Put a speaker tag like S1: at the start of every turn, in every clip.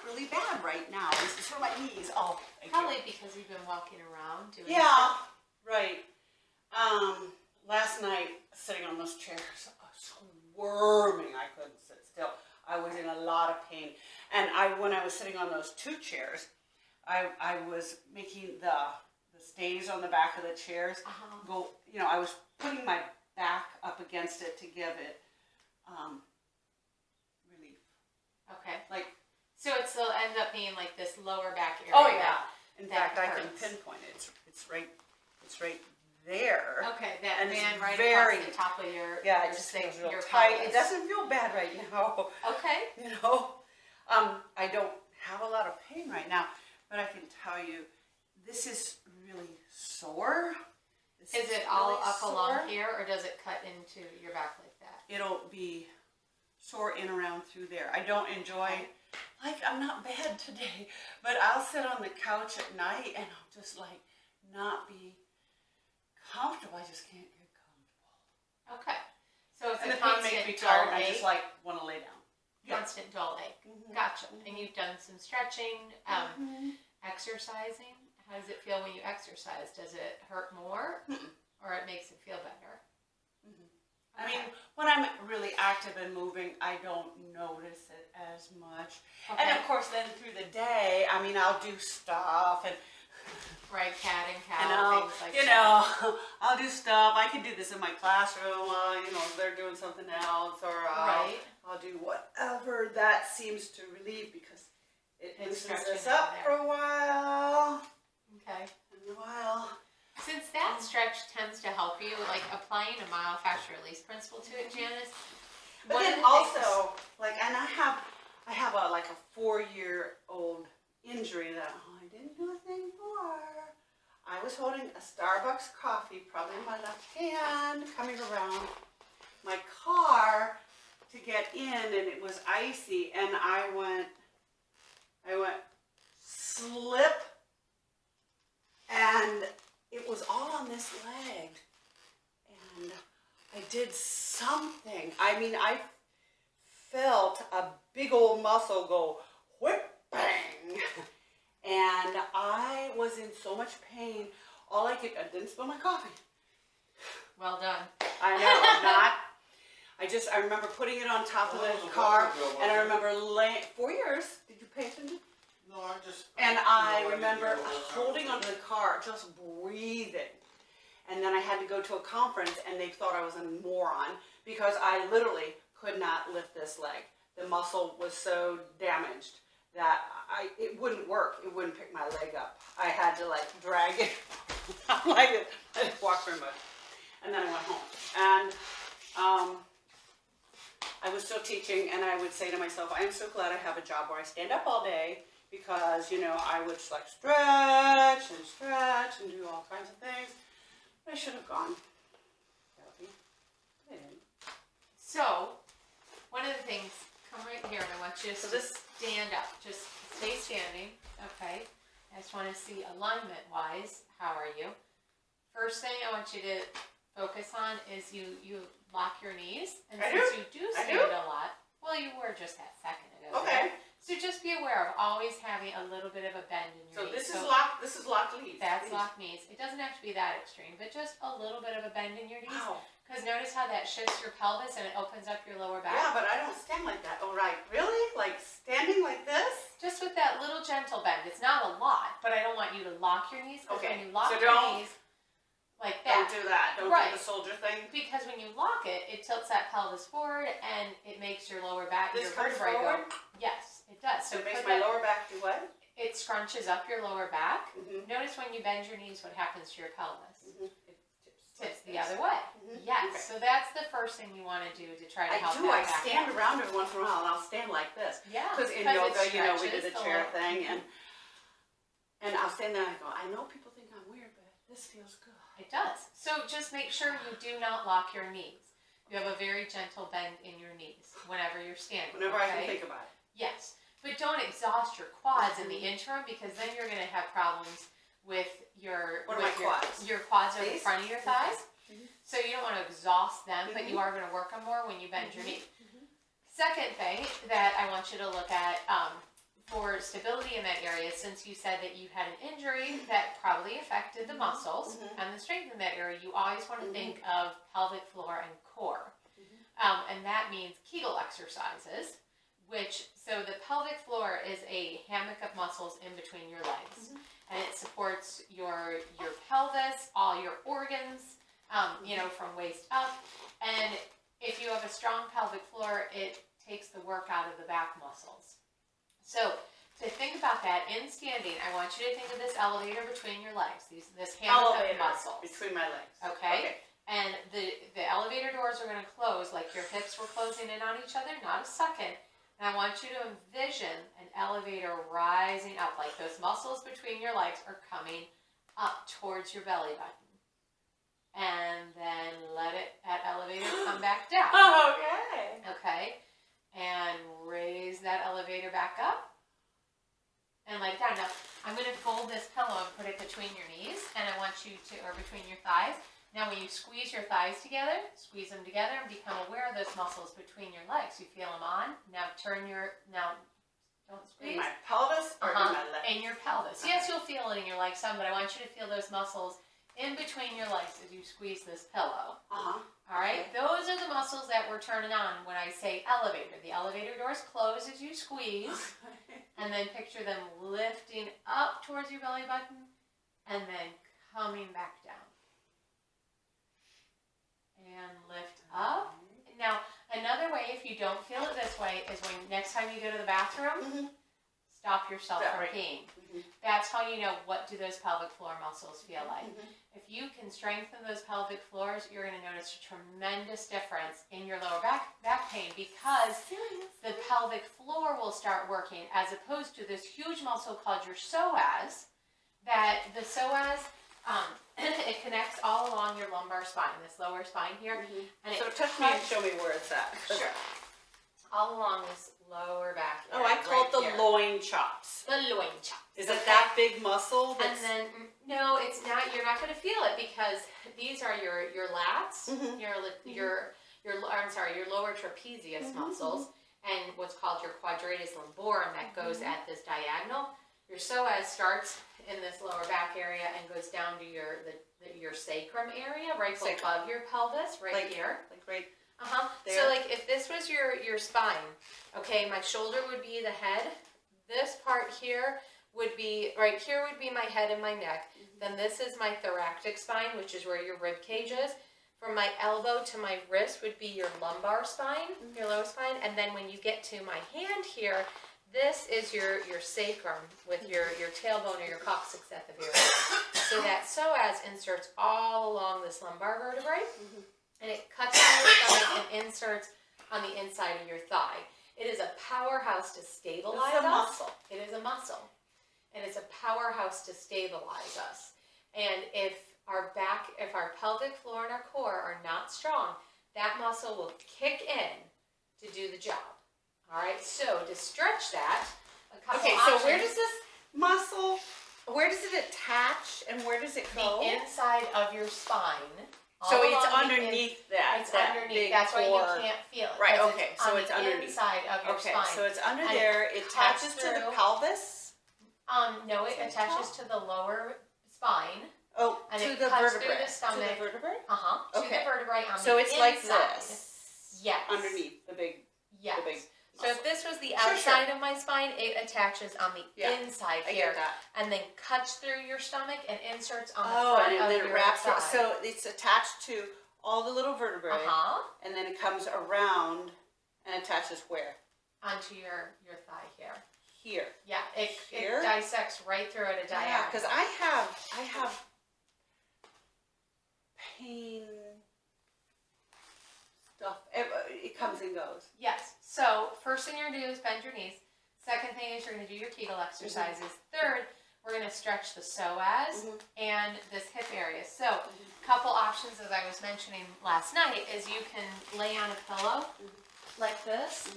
S1: really bad right now. This is for my knees. Oh, thank
S2: Probably
S1: you.
S2: because you've been walking around doing
S1: Yeah,
S2: stuff.
S1: right. Last night, sitting on those chairs, squirming, I couldn't sit still. I was in a lot of pain. And when I was sitting on those 2 chairs, I was making the stays on the back of the chairs go, you know, I was putting my back up against it to give it relief.
S2: Okay.
S1: Like,
S2: so it'll end up being like this lower back area.
S1: oh yeah. In
S2: that
S1: fact, I can
S2: hurts.
S1: pinpoint it. It's right there.
S2: Okay, that
S1: And it's
S2: band right
S1: very,
S2: across the top of your
S1: yeah,
S2: your
S1: it just
S2: sa-
S1: feels real
S2: your
S1: tight.
S2: pelvis.
S1: It doesn't feel bad right now.
S2: Okay.
S1: You know, I don't have a lot of pain right now, but I can tell you, this is really sore. This
S2: Is it all
S1: really
S2: up
S1: sore.
S2: along here, or does it cut into your back like that?
S1: It'll be sore in around through there. I don't enjoy, like, I'm not bad today, but I'll sit on the couch at night and I'll just like not be comfortable. I just can't get comfortable.
S2: Okay. So it's
S1: And
S2: a
S1: the pain makes
S2: constant
S1: me
S2: dull
S1: tired and I
S2: ache.
S1: just like want to lay down.
S2: Constant dull ache.
S1: Mhm.
S2: Gotcha.
S1: Mhm.
S2: And you've done some stretching, exercising. How does it feel when you exercise? Does it hurt more, or it makes it feel better?
S1: I mean, when I'm really active and moving, I don't notice it as much.
S2: Okay.
S1: And of course, then through the day, I mean, I'll do stuff and
S2: Right, cat and cow,
S1: and I'll,
S2: things like
S1: you
S2: that.
S1: know, I'll do stuff. I can do this in my classroom, you know, if they're doing something else, or
S2: Right.
S1: I'll do whatever that seems to relieve, because it
S2: It's
S1: loosens
S2: stretching
S1: us up
S2: out
S1: for a while.
S2: Okay.
S1: And a while.
S2: Since that stretch tends to help you, like applying a myofascial release principle to it, Janice.
S1: But
S2: one of
S1: then
S2: the things-
S1: also, like, and I have a like a 4-year-old injury that I didn't do a thing for. I was holding a Starbucks coffee, probably in my left hand, coming around my car to get in, and it was icy, and I went slip, and it was all on this leg, and I did something. I mean, I felt a big old muscle go whip bang, and I was in so much pain. I didn't spill my coffee.
S2: Well done.
S1: I know, not. I remember putting it on top of the car, and I remember 4 years. Did you pay attention?
S3: No, I just.
S1: And I remember holding onto the car, just breathing. And then I had to go to a conference, and they thought I was a moron because I literally could not lift this leg. The muscle was so damaged that it wouldn't work. It wouldn't pick my leg up. I had to like drag it. I didn't walk very much. And then I went home. And I was still teaching, and I would say to myself, I am so glad I have a job where I stand up all day, because, you know, I would just like stretch and do all kinds of things. But I should have gone. I didn't.
S2: So, one of the things, come right here, and I want you to
S1: So this-
S2: stand up. Just stay standing, okay? I just want to see alignment-wise, how are you? First thing I want you to focus on is you lock your knees. And
S1: I
S2: since
S1: do.
S2: you do
S1: I
S2: stand
S1: do.
S2: a lot, well, you were just that second ago.
S1: Okay.
S2: right? So just be aware of always having a little bit of a bend in your
S1: So
S2: knees.
S1: this is locked. This is locked knees.
S2: That's locked knees. It doesn't have to be that extreme, but just a little bit of a bend in your knees.
S1: Wow.
S2: Because notice how that shifts your pelvis and it opens up your lower back.
S1: Yeah, but I don't stand like that. Oh, right. Really? Like standing like this?
S2: Just with that little gentle bend. It's not a lot, but I don't want you to lock your knees. Because
S1: Okay,
S2: when you lock
S1: so
S2: your
S1: don't-
S2: knees like
S1: Don't
S2: that,
S1: do that. Don't
S2: Right.
S1: do the soldier thing.
S2: because when you lock it, it tilts that pelvis forward and it makes your lower back,
S1: This
S2: your
S1: comes
S2: vertebrae
S1: forward.
S2: go. Yes, it does.
S1: So it makes
S2: put
S1: my
S2: that-
S1: lower back do what?
S2: It scrunches up your lower back.
S1: Mm-hmm.
S2: Notice when you bend your knees, what happens to your pelvis?
S1: It
S2: Tips the other way.
S1: Mhm.
S2: Yes.
S1: Okay.
S2: So that's the first thing you want to do to try to
S1: I
S2: help
S1: do.
S2: that
S1: I
S2: back
S1: stand
S2: up.
S1: around every once in a while, and I'll stand like this.
S2: Yeah.
S1: Because in
S2: it
S1: yoga, you know, we
S2: stretches
S1: did the
S2: the
S1: chair
S2: lower-
S1: thing, and I'll stand there and I go, I know people think I'm weird, but this feels good.
S2: It does. So just make sure you do not lock your knees. You have a very gentle bend in your knees whenever you're standing.
S1: Whenever I can
S2: okay?
S1: think about it.
S2: Yes. But don't exhaust your quads in the interim, because then you're going to have problems with your
S1: What are
S2: with
S1: my
S2: your,
S1: quads?
S2: your quads are the
S1: These?
S2: front of your thighs.
S1: Mhm.
S2: So you don't want to exhaust them, but
S1: Mhm.
S2: you are going to work them more when you bend your
S1: Mhm.
S2: knee. Second thing that I want you to look at, for stability in that area, since you said that you had an injury that probably affected the muscles and the strength in that area, you always want to think of pelvic floor and core. And that means Kegel exercises, so the pelvic floor is a hammock of muscles in between your legs. And it supports your pelvis, all your organs, from waist up. And if you have a strong pelvic floor, it takes the work out of the back muscles. So to think about that in standing, I want you to think of this elevator between your legs, this hammock of muscles.
S1: Between my legs.
S2: Okay? And the elevator doors are going to close like your hips were closing in on each other, not a second. And I want you to envision an elevator rising up, like those muscles between your legs are coming up towards your belly button. And then let that elevator come back down.
S1: Okay.
S2: Okay? And raise that elevator back up. And let it down. Now, I'm going to fold this pillow and put it between your knees, and I want you to, or between your thighs. Now, when you squeeze your thighs together, squeeze them together and become aware of those muscles between your legs. You feel them on. Now, don't squeeze.
S1: In my pelvis or in my legs?
S2: In your pelvis. Yes, you'll feel it in your legs some, but I want you to feel those muscles in between your legs as you squeeze this pillow. All right? Those are the muscles that we're turning on when I say elevator. The elevator doors close as you squeeze, and then picture them lifting up towards your belly button and then coming back down. And lift up. Now, another way, if you don't feel it this way, is when next time you go to the bathroom, stop yourself from peeing. That's how you know what do those pelvic floor muscles feel like. If you can strengthen those pelvic floors, you're going to notice a tremendous difference in your lower back pain, because the pelvic floor will start working, as opposed to this huge muscle called your psoas. That the psoas, it connects all along your lumbar spine, this lower spine here. And
S1: so touch me and show me where it's at.
S2: Sure. All along this lower back area.
S1: I call it the loin chops.
S2: The loin chops.
S1: Is it that big muscle?
S2: And then, no, it's not. You're not going to feel it, because these are your lats, your lower trapezius muscles, and what's called your quadratus lumborum that goes at this diagonal. Your psoas starts in this lower back area and goes down to your sacrum area, right above your pelvis, right here.
S1: Like right there.
S2: So like if this was your spine, okay, my shoulder would be the head. This part here would be, right here would be my head and my neck. Then this is my thoracic spine, which is where your rib cage is. From my elbow to my wrist would be your lumbar spine, your lower spine. And then when you get to my hand here, this is your sacrum with your tailbone or your coccyx at the very end. So that psoas inserts all along this lumbar vertebrae, and it cuts through your stomach and inserts on the inside of your thigh. It is a powerhouse to stabilize us.
S1: Muscle.
S2: It is a muscle, and it's a powerhouse to stabilize us. And if our pelvic floor and our core are not strong, that muscle will kick in to do the job. All right, so to stretch that, a couple options.
S1: So where does this muscle, where does it attach and where does it go?
S2: The inside of your spine.
S1: So it's underneath that.
S2: It's underneath. That's why you can't feel it.
S1: Right, okay, so it's
S2: on the
S1: underneath.
S2: inside of your spine.
S1: Okay, so it's under
S2: And
S1: there. It attaches to the
S2: through.
S1: pelvis?
S2: No, it attaches to the lower spine.
S1: Oh,
S2: And
S1: to
S2: it
S1: the
S2: cuts
S1: vertebrae.
S2: through the stomach.
S1: To the vertebrae?
S2: To
S1: Okay.
S2: the vertebrae on
S1: So
S2: the
S1: it's
S2: inside.
S1: like this.
S2: Yes.
S1: Underneath the big.
S2: Yes.
S1: The big
S2: So if this was the
S1: Sure,
S2: outside of my spine, it attaches on the inside
S1: I
S2: here,
S1: get that.
S2: and then cuts through your stomach and inserts on the
S1: Oh,
S2: front
S1: and
S2: of
S1: then
S2: your
S1: it wraps
S2: thigh.
S1: it. So it's attached to all the little vertebrae, and then it comes around and attaches where?
S2: Onto your thigh here.
S1: Here.
S2: Yeah, it
S1: Here?
S2: dissects right through at a diagonal.
S1: Yeah, because I have pain stuff. It comes and goes.
S2: Yes. So first thing you're gonna do is bend your knees. Second thing is you're gonna do your Kegel exercises. Third, we're gonna stretch the psoas and this hip area. So a couple options, as I was mentioning last night, is you can lay on a pillow like this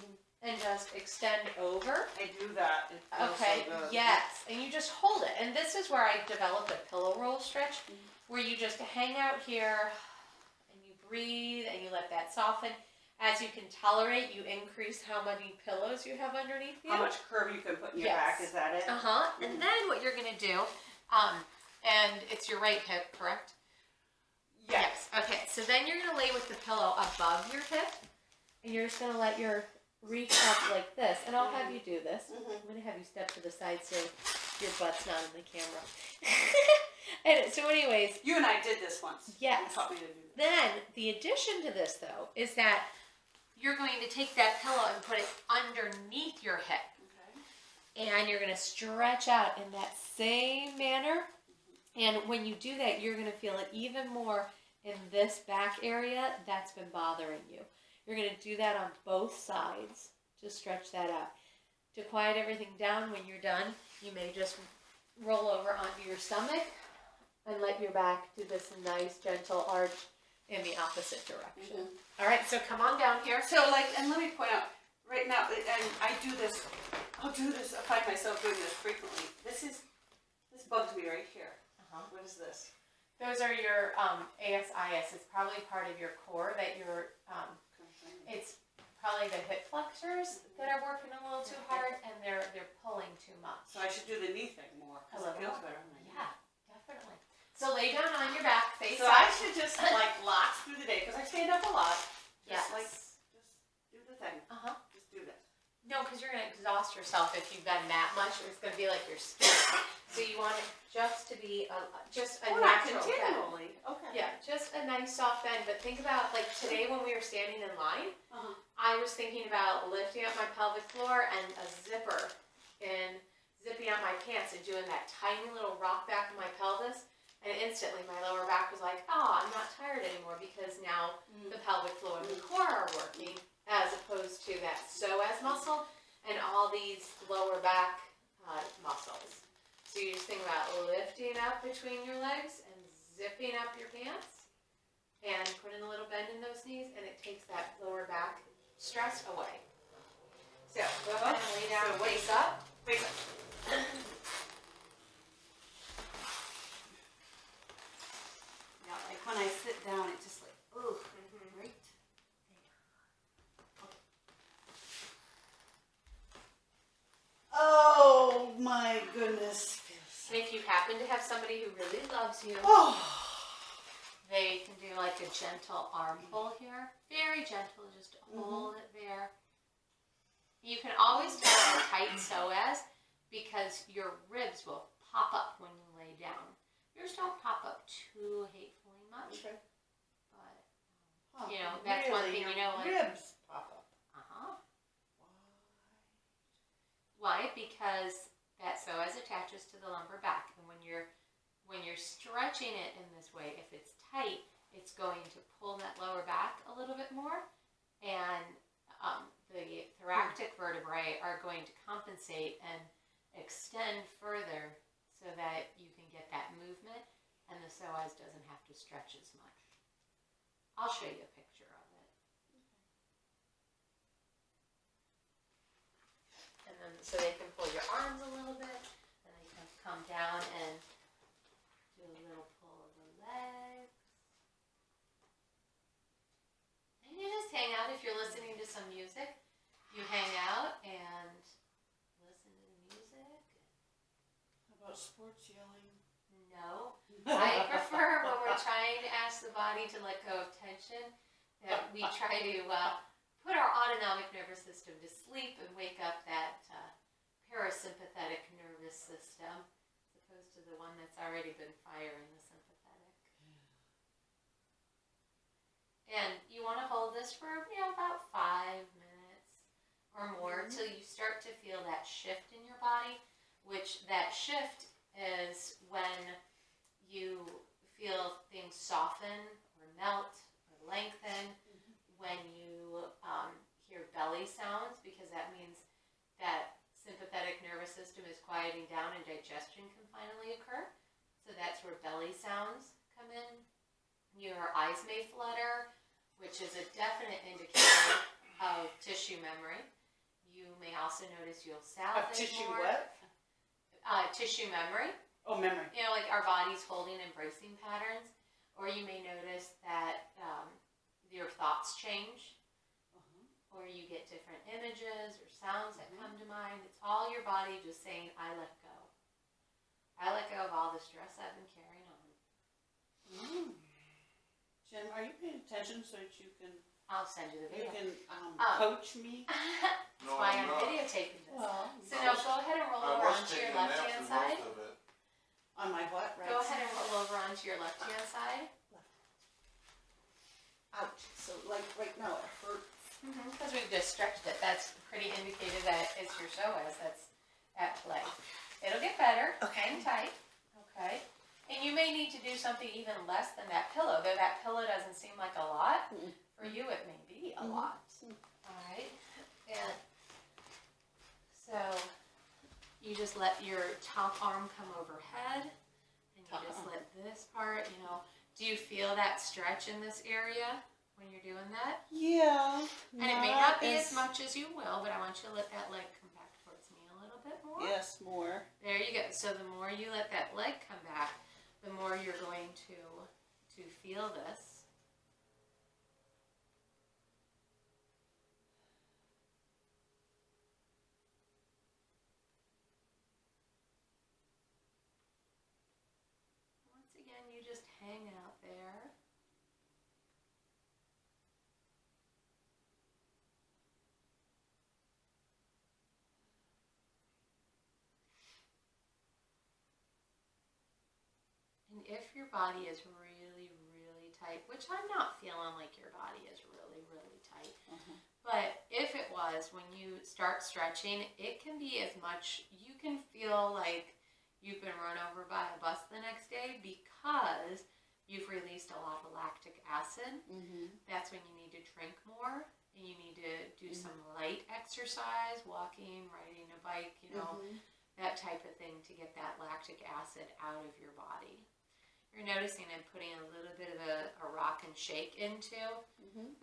S2: and just extend over.
S1: I do that. It feels
S2: Okay,
S1: so good.
S2: yes, and you just hold it. And this is where I developed a pillow roll stretch, where you just hang out here and you breathe and you let that soften. As you can tolerate, you increase how many pillows you have underneath you.
S1: How much curve you can put in your
S2: Yes.
S1: back, is that it?
S2: And then what you're gonna do, and it's your right hip, correct?
S1: Yes.
S2: Okay, so then you're gonna lay with the pillow above your hip, and you're just gonna let your reach up like this. And I'll have you do this. I'm gonna have you step to the side so your butt's not in the camera. And so, anyways,
S1: You and I did this once.
S2: Yes.
S1: You taught me to do that.
S2: then the addition to this though is that you're going to take that pillow and put it underneath your hip.
S1: Okay.
S2: And you're going to stretch out in that same manner. And when you do that, you're going to feel it even more in this back area that's been bothering you. You're going to do that on both sides to stretch that out. To quiet everything down, when you're done, you may just roll over onto your stomach and let your back do this nice gentle arch in the opposite direction. All right, so come on down here.
S1: So like, and let me point out, right now, and I do this, I find myself doing this frequently. This bugs me right here. What is this?
S2: Those are your ASIS. It's probably part of your core that you're, it's probably the hip flexors that are working a little too hard and they're pulling too much.
S1: So I should do the knee thing more, because it feels better on my knee.
S2: Yeah, definitely. So lay down on your back, face
S1: So
S2: up.
S1: I should just like lock through the day, because I stand up a lot.
S2: Yes.
S1: Just do the thing. Just do this.
S2: No, because you're going to exhaust yourself if you've done that much. It's going to be like you're spinning. So you want it just to be just a
S1: Not
S2: natural bend.
S1: continually. Okay.
S2: Yeah, just a nice soft bend. But think about, like today when we were standing in line, I was thinking about lifting up my pelvic floor and a zipper and zipping out my pants and doing that tiny little rock back of my pelvis. And instantly my lower back was like, oh, I'm not tired anymore because now the pelvic floor and the core are working as opposed to that psoas muscle and all these lower back muscles. So you just think about lifting up between your legs and zipping up your pants and putting a little bend in those knees, and it takes that lower back stress away. So go ahead and lay down, face up.
S1: Face up. Yeah, like when I sit down, it just like, ooh, right? Oh my goodness.
S2: And if you happen to have somebody who really loves you,
S1: Oh.
S2: they can do like a gentle arm pull here. Very gentle, just hold it there. You can always tell how tight psoas because your ribs will pop up when you lay down. Yours don't pop up too hatefully much, but you know, that's one thing you know, like
S1: ribs pop up.
S2: Why? Because that psoas attaches to the lumbar back, and when you're stretching it in this way, if it's tight, it's going to pull that lower back a little bit more, and the thoracic vertebrae are going to compensate and extend further so that you can get that movement, and the psoas doesn't have to stretch as much. I'll show you a picture of it. And then so they can pull your arms a little bit, and they can come down and do a little pull of the legs. And you just hang out if you're listening to some music. You hang out and listen to the music.
S1: How about sports yelling?
S2: No. I prefer when we're trying to ask the body to let go of tension that we try to put our autonomic nervous system to sleep and wake up that parasympathetic nervous system as opposed to the one that's already been firing the sympathetic. And you want to hold this for about 5 minutes or more till you start to feel that shift in your body, which that shift is when you feel things soften or melt or lengthen, when you hear belly sounds, because that means that sympathetic nervous system is quieting down and digestion can finally occur. So that's where belly sounds come in. Your eyes may flutter, which is a definite indicator of tissue memory. You may also notice you'll salivate
S1: Tissue
S2: more.
S1: what?
S2: Tissue memory.
S1: Oh, memory.
S2: You know, like our body's holding and bracing patterns. Or you may notice that your thoughts change. or you get different images or sounds that come to mind. It's all your body just saying, I let go. I let go of all the stress I've been carrying on.
S1: Jim, are you paying attention so that you can
S2: I'll send you the video.
S1: coach me?
S2: That's
S3: No,
S2: why
S3: I'm
S2: I'm
S3: not.
S2: videotaping this.
S1: Well,
S2: So now go ahead and roll
S3: I
S2: over
S3: was
S2: onto your
S3: taking a nap
S2: left-hand
S3: through
S2: side.
S3: most of it.
S1: on my what? Right
S2: Go ahead
S1: side?
S2: and roll over onto your left-hand side.
S1: Ouch. So like right now it hurts.
S2: Because we've just stretched it. That's pretty indicated that it's your psoas that's at play. It'll get better.
S1: Okay.
S2: Hang tight. Okay. And you may need to do something even less than that pillow. Though that pillow doesn't seem like a lot, for you it may be a lot. All right. And so you just let your top arm come overhead, and you just let this part, do you feel that stretch in this area when you're doing that?
S1: Yeah.
S2: And it may not be as much as you will, but I want you to let that leg come back towards me a little bit more.
S1: Yes, more.
S2: There you go. So the more you let that leg come back, the more you're going to feel this. Once again, you just hang out there. And if your body is really, really tight, which I'm not feeling like your body is really, really tight, but if it was, when you start stretching, it can be as much, you can feel like you've been run over by a bus the next day because you've released a lot of lactic acid. That's when you need to drink more, and you need to do some light exercise, walking, riding a bike, that type of thing to get that lactic acid out of your body. You're noticing I'm putting a little bit of a rock and shake into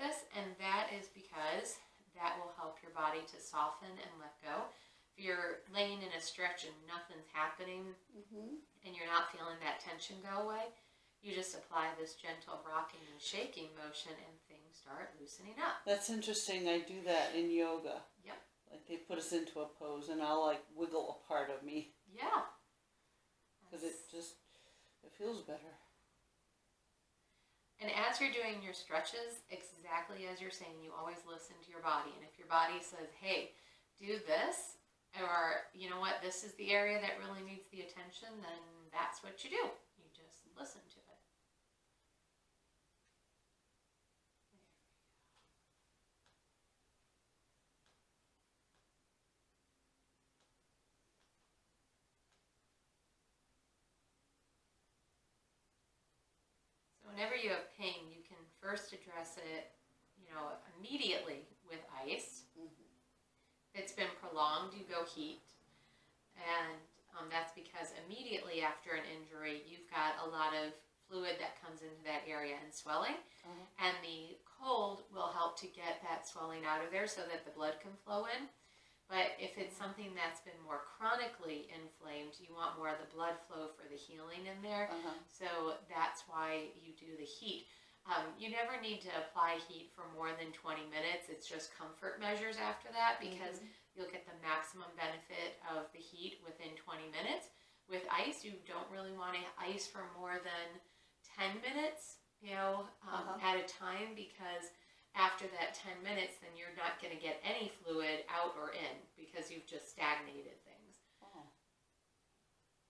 S2: this, and that is because that will help your body to soften and let go. If you're laying in a stretch and nothing's happening, and you're not feeling that tension go away, you just apply this gentle rocking and shaking motion, and things start loosening up.
S1: That's interesting. I do that in yoga.
S2: Yep.
S1: Like they put us into a pose, and I'll like wiggle a part of me
S2: Yeah.
S1: because it feels better.
S2: And as you're doing your stretches, exactly as you're saying, you always listen to your body. And if your body says, hey, do this, or you know what, this is the area that really needs the attention, then that's what you do. You just listen to it. Whenever you have pain, you can first address it, immediately with ice. If it's been prolonged, you go heat. And that's because immediately after an injury, you've got a lot of fluid that comes into that area and swelling. And the cold will help to get that swelling out of there so that the blood can flow in. But if it's something that's been more chronically inflamed, you want more of the blood flow for the healing in there. So that's why you do the heat. You never need to apply heat for more than 20 minutes. It's just comfort measures after that because you'll get the maximum benefit of the heat within 20 minutes. With ice, you don't really want to ice for more than 10 minutes, at a time, because after that 10 minutes, then you're not going to get any fluid out or in because you've just stagnated things.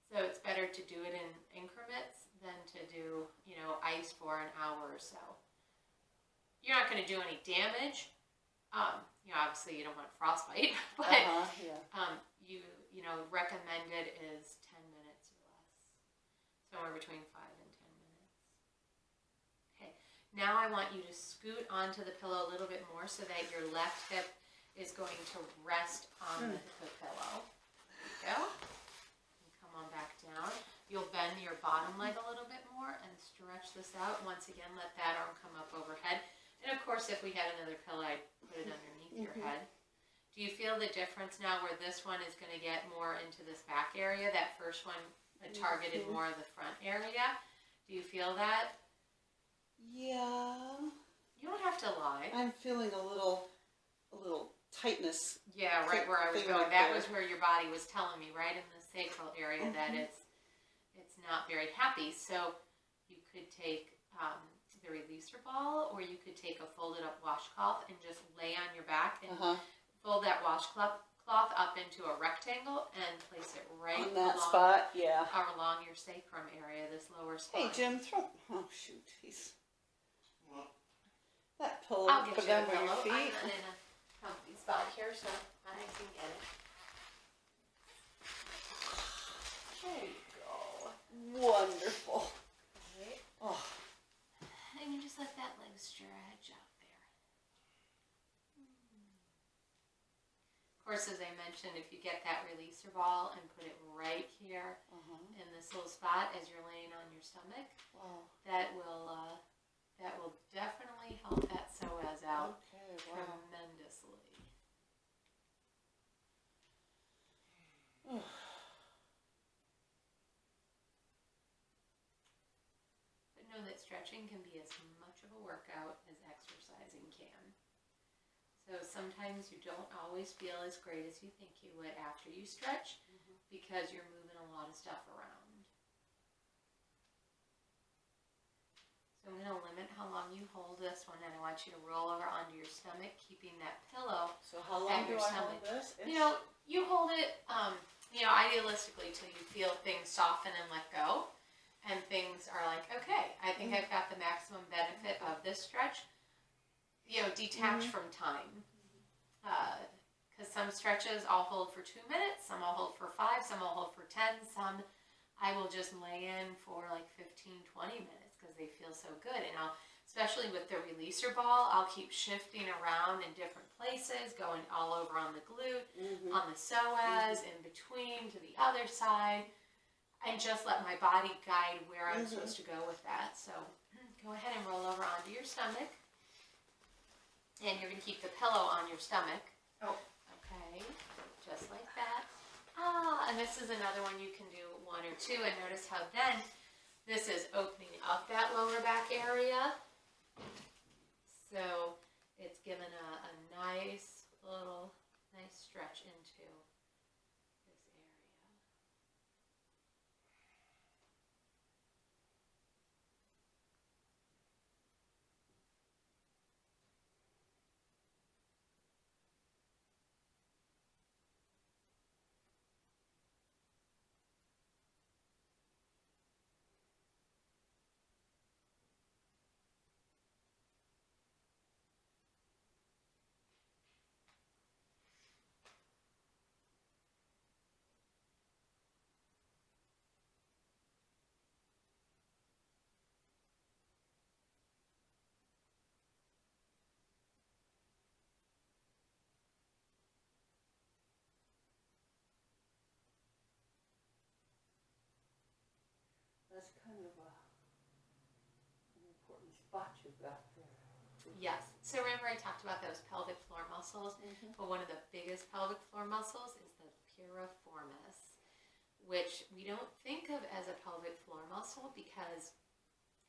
S2: So it's better to do it in increments than to do, ice for an hour or so. You're not going to do any damage. Obviously you don't want frostbite, but recommended is 10 minutes or less. Somewhere between 5 and 10 minutes. Okay, now I want you to scoot onto the pillow a little bit more so that your left hip is going to rest on the pillow. There you go. And come on back down. You'll bend your bottom leg a little bit more and stretch this out. Once again, let that arm come up overhead. And of course, if we had another pillow, I'd put it underneath your head. Do you feel the difference now where this one is going to get more into this back area? That first one targeted more of the front area. Do you feel that?
S1: Yeah.
S2: You don't have to lie.
S1: I'm feeling a little a little tightness.
S2: Yeah, right where I was
S1: Thing
S2: going.
S1: right
S2: That
S1: there.
S2: was where your body was telling me, right in the sacral area, that it's not very happy. So you could take the releaser ball, or you could take a folded up washcloth and just lay on your back and fold that washcloth up into a rectangle and place it right
S1: On that
S2: along,
S1: spot, yeah.
S2: along your sacrum area, this lower
S1: Hey
S2: spine.
S1: Jim, throw. Oh shoot, he's
S3: Well,
S1: that pillow.
S2: I'll get
S1: Put
S2: you a
S1: down by your
S2: pillow. I'm
S1: feet.
S2: not in a comfy spot here, so I can get it. There you go.
S1: Wonderful.
S2: Right.
S1: Oh,
S2: And you just let that leg stretch out there. Of course, as I mentioned, if you get that releaser ball and put it right here in this little spot as you're laying on your stomach,
S1: wow.
S2: that will definitely help that psoas out
S1: Okay, wow.
S2: tremendously. But know that stretching can be as much of a workout as exercising can. So sometimes you don't always feel as great as you think you would after you stretch because you're moving a lot of stuff around. So I'm going to limit how long you hold this one, and I want you to roll over onto your stomach, keeping that pillow.
S1: So how long do
S2: your
S1: I
S2: stomach.
S1: hold this?
S2: You know, you hold it, idealistically till you feel things soften and let go, and things are like, okay, I think I've got the maximum benefit of this stretch. Detached from time. Because some stretches I'll hold for 2 minutes, some I'll hold for 5, some I'll hold for 10, some I will just lay in for like 15, 20 minutes because they feel so good. And especially with the releaser ball, I'll keep shifting around in different places, going all over on the glute, on the psoas, in between, to the other side, and just let my body guide where I'm supposed to go with that. So go ahead and roll over onto your stomach. And you're going to keep the pillow on your stomach.
S1: Oh.
S2: Okay, just like that. And this is another one you can do 1 or 2. And notice how then this is opening up that lower back area. So it's given a nice stretch into this area.
S1: That's kind of an important spot you've got there.
S2: Yes. So remember I talked about those pelvic floor muscles? But one of the biggest pelvic floor muscles is the piriformis, which we don't think of as a pelvic floor muscle because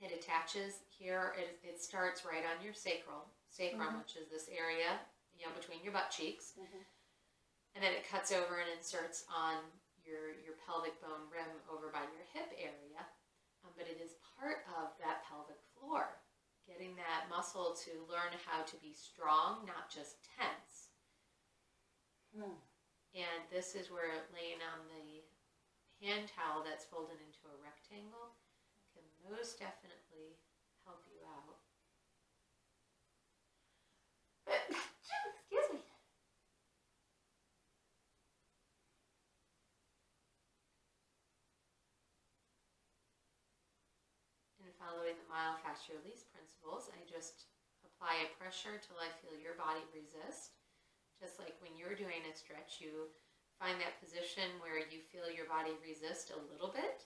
S2: it attaches here. It starts right on your sacrum, which is this area, between your butt cheeks. And then it cuts over and inserts on your pelvic bone rim over by your hip area. But it is part of that pelvic floor, getting that muscle to learn how to be strong, not just tense. And this is where laying on the hand towel that's folded into a rectangle can most definitely help you out. Excuse me. And following the myofascial release principles, I just apply a pressure till I feel your body resist. Just like when you're doing a stretch, you find that position where you feel your body resist a little bit,